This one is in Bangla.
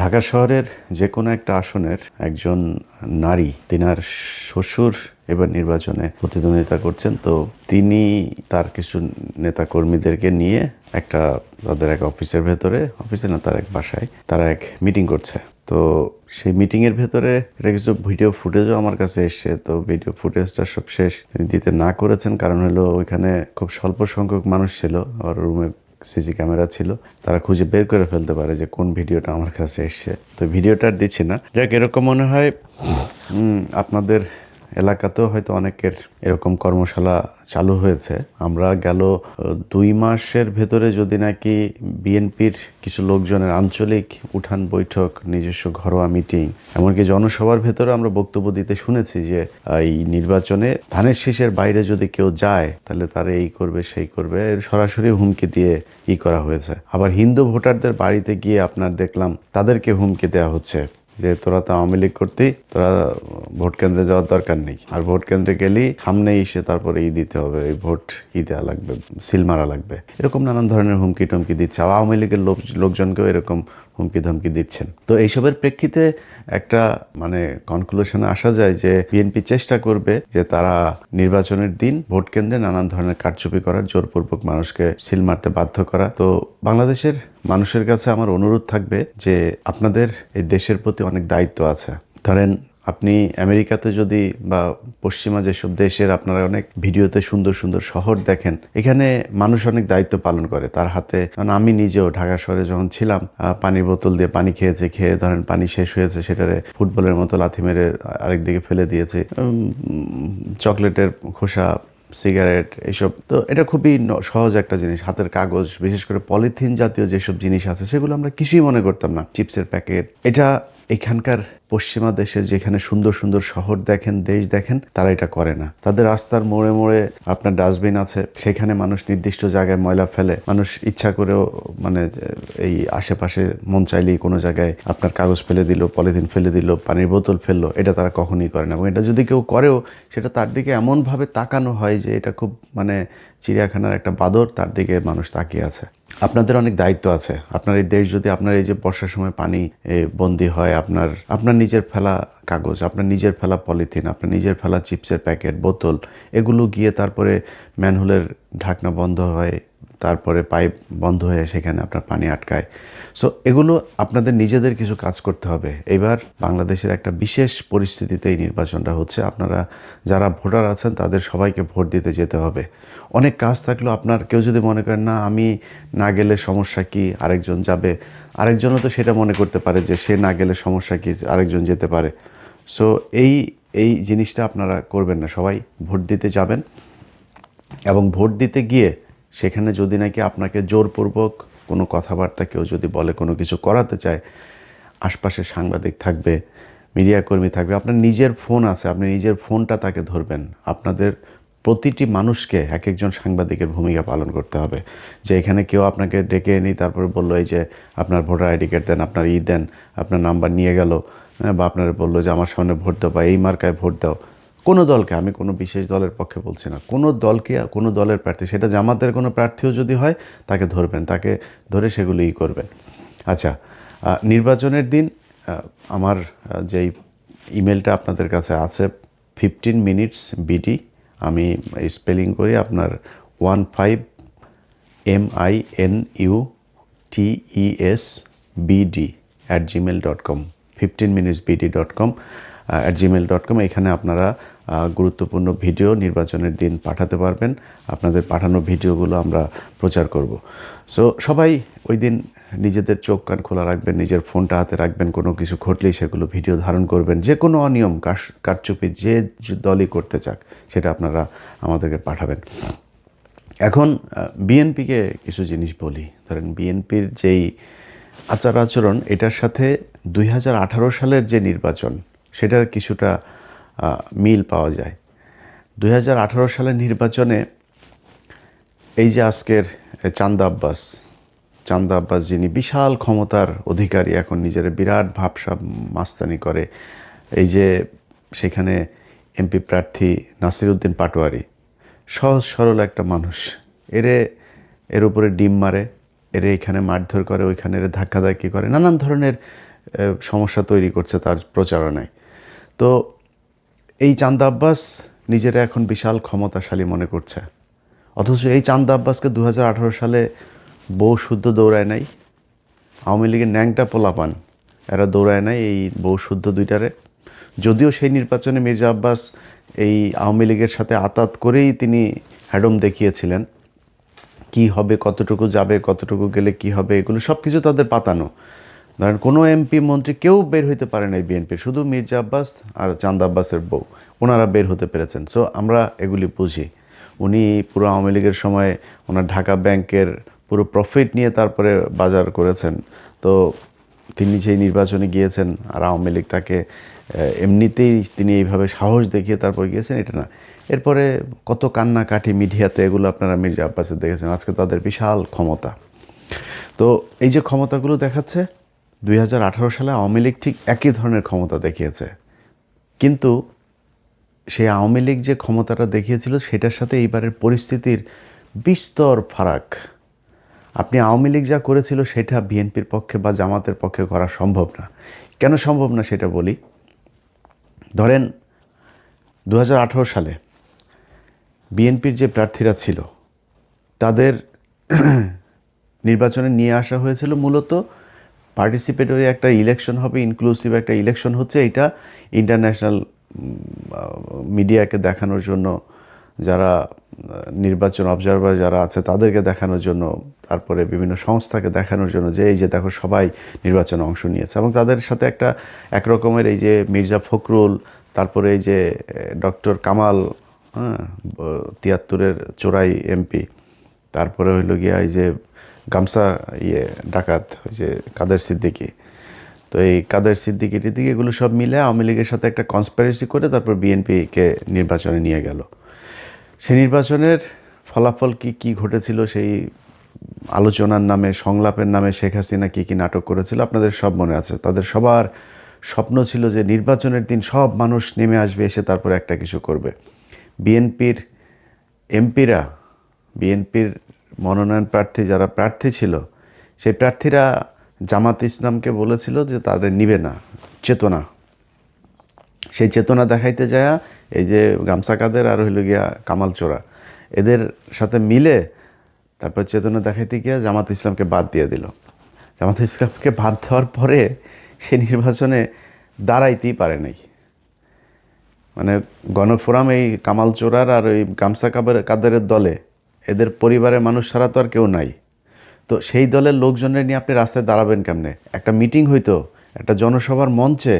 ঢাকা শহরের যে কোনো একটা আসনের একজন নারী তিনার শ্বশুর এবার নির্বাচনে প্রতিদ্বন্দ্বিতা করছেন। তো তিনি তার কিছু নেতাকর্মীদেরকে নিয়ে তাদের এক অফিসের ভেতরে, অফিসে না, তার এক বাসায় তারা এক মিটিং করছে। তো সেই মিটিংয়ের ভেতরে এটা কিছু ভিডিও ফুটেজও আমার কাছে এসছে। তো ভিডিও ফুটেজটা সব শেষ দিতে না করেছেন, কারণ হলো ওইখানে খুব স্বল্প সংখ্যক মানুষ ছিল, আর রুমে সিসি ক্যামেরা ছিল, তারা খুঁজে বের করে ফেলতে পারে যে কোন ভিডিওটা আমার কাছে এসছে। তো ভিডিওটা আর দিচ্ছি না। যাক, এরকম মনে হয় আপনাদের এলাকাতেও হয়তো অনেকের এরকম কর্মশালা চালু হয়েছে। আমরা গেল 2 মাসের ভেতরে যদি নাকি বিএনপির কিছু লোকজনের আঞ্চলিক উঠান বৈঠক, নিজস্ব ঘরোয়া মিটিং, এমনকি জনসভার ভেতরে আমরা বক্তব্য দিতে শুনেছি যে এই নির্বাচনে ধানের শীষের বাইরে যদি কেউ যায় তাহলে তারা এই করবে সেই করবে, সরাসরি হুমকি দিয়ে করা হয়েছে। আবার হিন্দু ভোটারদের বাড়িতে গিয়ে আপনার দেখলাম তাদেরকে হুমকি দেওয়া হচ্ছে যে তোরা তো আওয়ামী লীগ করতেই, তোরা ভোট কেন্দ্রে যাওয়ার দরকার নেই, আর ভোট কেন্দ্রে গেলেই সামনে এসে তারপরে দিতে হবে, এই ভোট দেওয়া লাগবে, সিল মারা লাগবে, এরকম নানান ধরনের হুমকি টমকি দিচ্ছে। আওয়ামী লীগের লোকজনকেও এরকম হুমকি ধমকি দিচ্ছেন। তো এইসবের প্রেক্ষিতে একটা কনক্লুশনে আসা যায় যে বিএনপি চেষ্টা করবে যে তারা নির্বাচনের দিন ভোট কেন্দ্রে নানান ধরনের কারচুপি করার, জোরপূর্বক মানুষকে সিল মারতে বাধ্য করা। তো বাংলাদেশের মানুষের কাছে আমার অনুরোধ থাকবে যে আপনাদের এই দেশের প্রতি অনেক দায়িত্ব আছে। ধরেন আপনি আমেরিকাতে যদি বা পশ্চিমা যেসব দেশের আপনারা অনেক ভিডিওতে সুন্দর সুন্দর শহর দেখেন, এখানে মানুষ অনেক দায়িত্ব পালন করে তার হাতে। কারণ আমি নিজেও ঢাকা শহরে যখন ছিলাম, পানির বোতল দিয়ে পানি খেয়ে ধরেন পানি শেষ হয়েছে, সেটারে ফুটবলের মতো লাথি মেরে আরেক দিকে ফেলে দিয়েছে। চকলেটের খোসা, সিগারেট, এইসব। তো এটা খুবই সহজ একটা জিনিস। হাতের কাগজ, বিশেষ করে পলিথিন জাতীয় যেসব জিনিস আছে সেগুলো আমরা কিছুই মনে করতাম না, চিপসের প্যাকেট। এটা এখানকার পশ্চিমা দেশের যেখানে সুন্দর সুন্দর শহর দেখেন, দেশ দেখেন, তারা এটা করে না। তাদের রাস্তার মোড়ে মোড়ে আপনার ডাস্টবিন আছে, সেখানে মানুষ নির্দিষ্ট জায়গায় ময়লা ফেলে। মানুষ ইচ্ছা করেও এই আশেপাশে মন চাইলেই কোনো জায়গায় আপনার কাগজ ফেলে দিল, পলিথিন ফেলে দিল, পানির বোতল ফেললো, এটা তারা কখনোই করে না। এবং এটা যদি কেউ করেও সেটা তার দিকে এমনভাবে তাকানো হয় যে এটা খুব চিড়িয়াখানার একটা বাঁদর, তার দিকে মানুষ তাকিয়ে আছে। আপনাদের অনেক দায়িত্ব আছে। আপনার এই দেশ যদি আপনার এই যে বর্ষার সময় পানি বন্দি হয়, আপনার নিজের ফেলা কাগজ, আপনার নিজের ফেলা পলিথিন, আপনার নিজের ফেলা চিপসের প্যাকেট, বোতল, এগুলো গিয়ে তারপরে ম্যানহোলের ঢাকনা বন্ধ হয়, তারপরে পাইপ বন্ধ হয়ে সেখানে আপনার পানি আটকায়। সো এগুলো আপনাদের নিজেদের কিছু কাজ করতে হবে। এবার বাংলাদেশের একটা বিশেষ পরিস্থিতিতে এই নির্বাচনটা হচ্ছে। আপনারা যারা ভোটার আছেন তাদের সবাইকে ভোট দিতে যেতে হবে। অনেক কাজ থাকলেও আপনার কেউ যদি মনে করেন না আমি না গেলে সমস্যা কি, আরেকজন যাবে, আরেকজনও তো সেটা মনে করতে পারে যে সে না গেলে সমস্যা কি, আরেকজন যেতে পারে। সো এই জিনিসটা আপনারা করবেন না। সবাই ভোট দিতে যাবেন, এবং ভোট দিতে গিয়ে সেখানে যদি নাকি আপনাকে জোরপূর্বক কোনো কথাবার্তা কেউ যদি বলে, কোনো কিছু করাতে চায়, আশপাশে সাংবাদিক থাকবে, মিডিয়া কর্মী থাকবে, আপনার নিজের ফোন আছে, আপনি নিজের ফোনটা তাকে ধরবেন। আপনাদের প্রতিটি মানুষকে এক একজন সাংবাদিকের ভূমিকা পালন করতে হবে। যে এখানে কেউ আপনাকে ডেকে এনে তারপরে বললো এই যে আপনার ভোটার আইডি কার্ড দেন, আপনার দেন, আপনার নাম্বার নিয়ে গেল, বা আপনার বললো যে আমার সামনে ভোট দাও বা এই মার্কায় ভোট দাও। কোনো দলকে, আমি কোনো বিশেষ দলের পক্ষে বলছি না, কোনো দলকে, কোনো দলের প্রার্থী, সেটা জামাতের কোনো প্রার্থীও যদি হয় তাকে ধরবেন, তাকে ধরে সেগুলোই করবেন। আচ্ছা, নির্বাচনের দিন আমার যেই ইমেলটা আপনাদের কাছে আছে 15 মিনিটস বিডি, আমি স্পেলিং করি, আপনার 15minutesbd@gmail.com, 15minutesbd.com @gmail.com। এখানে আপনারা গুরুত্বপূর্ণ ভিডিও নির্বাচনের দিন পাঠাতে পারবেন। আপনাদের পাঠানো ভিডিওগুলো আমরা প্রচার করব। সো সবাই ওই দিন নিজেদের চোখ কান খোলা রাখবেন, নিজের ফোনটা হাতে রাখবেন। কোনো কিছু ঘটলেই সেগুলো ভিডিও ধারণ করবেন। যে কোনো অনিয়ম, কারচুপি যে দলই করতে চাক, সেটা আপনারা আমাদেরকে পাঠাবেন। এখন বিএনপিকে কিছু জিনিস বলি। ধরেন বিএনপির যেই আচার আচরণ, এটার সাথে 2018 সালের যে নির্বাচন, সেটার কিছুটা মিল পাওয়া যায়। 2018 সালের নির্বাচনে এই যে আজকের চান্দা আব্বাস যিনি বিশাল ক্ষমতার অধিকারী, এখন নিজের বিরাট ভাবসাব মাস্তানি করে, এই যে সেখানে এমপি প্রার্থী নাসির উদ্দিন পাটোয়ারি, সহজ সরল একটা মানুষ, এর উপরে ডিম মারে, এরে এখানে মারধর করে, ওইখানে এর ধাক্কাধাক্কি করে, নানান ধরনের সমস্যা তৈরি করছে তার প্রচারণায়। তো এই চান্দা আব্বাস নিজেরা এখন বিশাল ক্ষমতাশালী মনে করছে, অথচ এই চান্দা আব্বাসকে 2018 সালে বউ শুদ্ধ দৌড়ায় নাই, আওয়ামী লীগের ন্যাংটা পোলাপান এরা দৌড়ায় নাই এই বউ শুদ্ধ দুইটারে। যদিও সেই নির্বাচনে মির্জা আব্বাস এই আওয়ামী লীগের সাথে আতাত করেই তিনি হ্যাডম দেখিয়েছিলেন, কি হবে, কতটুকু যাবে, কতটুকু গেলে কি হবে, এগুলো সব কিছু তাদের পাতানো। ধরেন কোনো এমপি মন্ত্রী কেউ বের হইতে পারে নাই বিএনপির, শুধু মির্জা আব্বাস আর চান্দা আব্বাসের বউ, ওনারা বের হতে পেরেছেন। সো আমরা এগুলি বুঝি। উনি পুরো আওয়ামী লীগের সময় ওনার ঢাকা ব্যাংকের পুরো প্রফিট নিয়ে তারপরে বাজার করেছেন। তো তিনি যেই নির্বাচনে গিয়েছেন আর আওয়ামী লীগ তাকে এমনিতেই তিনি এইভাবে সাহস দেখিয়ে তারপর গিয়েছেন, এটা না। এরপরে কত কান্নাকাটি মিডিয়াতে, এগুলো আপনারা মির্জা আব্বাসের দেখেছেন। আজকে তাদের বিশাল ক্ষমতা। তো এই যে ক্ষমতাগুলো দেখাচ্ছে, 2018 সালে আওয়ামী লীগ ঠিক একই ধরনের ক্ষমতা দেখিয়েছে, কিন্তু সেই আওয়ামী লীগ যে ক্ষমতাটা দেখিয়েছিল সেটার সাথে এইবারের পরিস্থিতির বিস্তর ফারাক। আপনি আওয়ামী লীগ যা করেছিল সেটা বিএনপির পক্ষে বা জামাতের পক্ষে করা সম্ভব না। কেন সম্ভব না সেটা বলি। ধরেন 2018 সালে বিএনপির যে প্রার্থীরা ছিল তাদের নির্বাচনে নিয়ে আসা হয়েছিল মূলত পার্টিসিপেটরি একটা ইলেকশন হবে, ইনক্লুসিভ একটা ইলেকশন হচ্ছে, এটা ইন্টারন্যাশনাল মিডিয়াকে দেখানোর জন্য, যারা নির্বাচন অবজারভার যারা আছে তাদেরকে দেখানোর জন্য, তারপরে বিভিন্ন সংস্থাকে দেখানোর জন্য যে এই যে দেখো সবাই নির্বাচনে অংশ নিয়েছে। এবং তাদের সাথে একটা একরকমের এই যে মির্জা ফখরুল, তারপরে এই যে ডক্টর কামাল, 73-এর চোরাই এমপি, তারপরে হইল গিয়া এই যে গামছা ডাকাত ওই যে কাদের সিদ্দিকী, তো এই কাদের সিদ্দিকী টিদ্দিকি এগুলো সব মিলে আওয়ামী লীগের সাথে একটা কনস্পিরেসি করে তারপর বিএনপিকে নির্বাচনে নিয়ে গেল। সেই নির্বাচনের ফলাফল কি ঘটেছিল, সেই আলোচনার নামে, সংলাপের নামে শেখ হাসিনা কি নাটক করেছিল আপনাদের সব মনে আছে। তাদের সবার স্বপ্ন ছিল যে নির্বাচনের দিন সব মানুষ নেমে আসবে, এসে তারপরে একটা কিছু করবে। বিএনপির এমপিরা, বিএনপির মনোনয়ন প্রার্থী যারা প্রার্থী ছিল, সেই প্রার্থীরা জামাত ইসলামকে বলেছিল যে তাদের নিবে না, চেতনা। সেই চেতনা দেখাইতে যায় এই যে গামছা কাদের আর হইল গিয়া কামাল চোরা, এদের সাথে মিলে তারপর চেতনা দেখাইতে গিয়া জামাত ইসলামকে বাদ দিয়ে দিল। জামাত ইসলামকে বাদ দেওয়ার পরে সে নির্বাচনে দাঁড়াইতেই পারে নাই। মানে গণফোরাম এই কামাল চোরার আর ওই গামছা কাদেরের দলে এদের পরিবারের মানুষ ছাড়া তো আর কেউ নাই। তো সেই দলের লোকজনের নিয়ে আপনি রাস্তায় দাঁড়াবেন কেমনে? একটা মিটিং হইতো, একটা জনসভার মঞ্চে